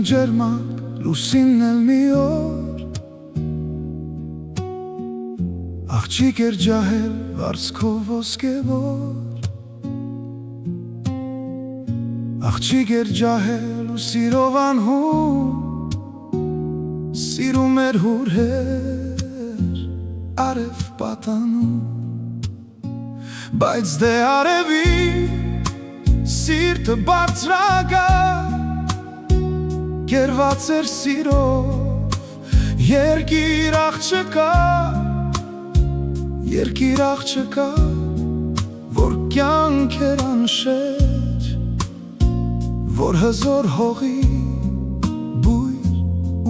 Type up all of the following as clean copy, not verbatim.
ջերմակ լուսինն էլ մի օր աղջիկ էր ջահել վարձքով ոսկեվոր աղջիկ էր ջահել ու սիրով անհուն սիրում էր հուրհեր արև պատանում բայց դե արևի սիրտը բարձրագա կերված էր սիրով երկիր աղջկա որ կյանք էր անշեջ որ հզոր հողի բույր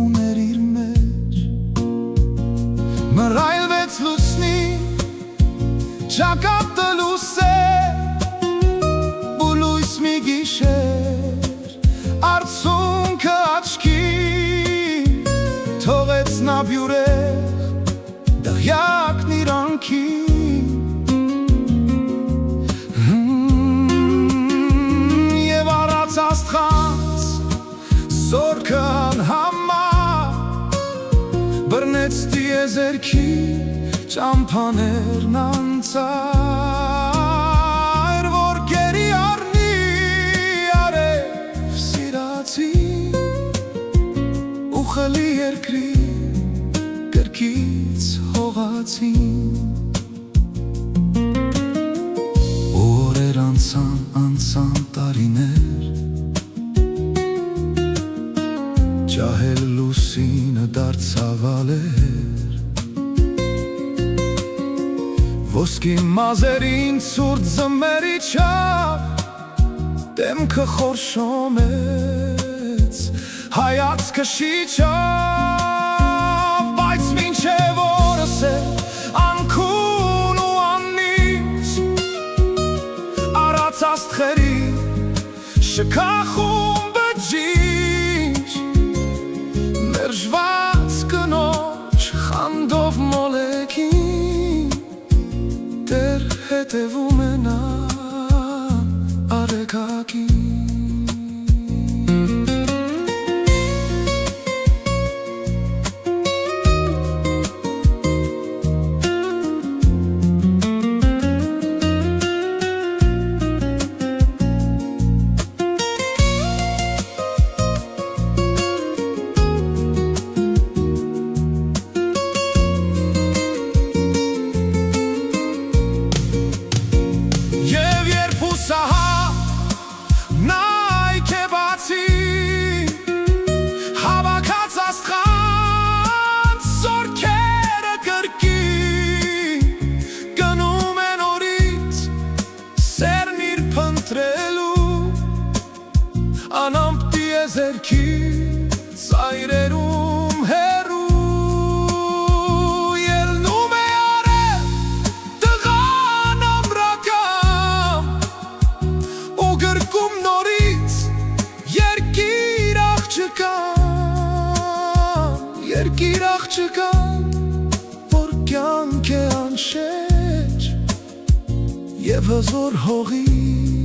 ուներ իր մեջ մռայլվեց լուսնի ճակատը լուսեր ու լույս մի գիշեր արցունքը աչքի թողեց նա բյուրեղ դղյակն իր անքին և առած աստղած զորքը անհամար բռնեց տիեզերքի ճամփաներն անցար որ գերի առնի արև սիրացի ու խլի երկրի կրկից հողացին օրեր անցան տարիներ ջահել լուսինը դարձավ ալեր ոսկի մազերին ցուրտ ձմերի չավ դեմքը խորշոմեց հայացքը շիչավ բայց մինչև օրս է անքուն ու աննիչ առած աստղերի շքախում բջիջ մերժված կնոջ խանդով մոլեքին դեռ հետևում է նա արեգակին անամպ տիեզերքի ծայրերում հեռու ելնում է արև տղան ամրակամ ու գրկում նորից երկիր աղջկան որ կյանք է անշեջ և հզոր հողի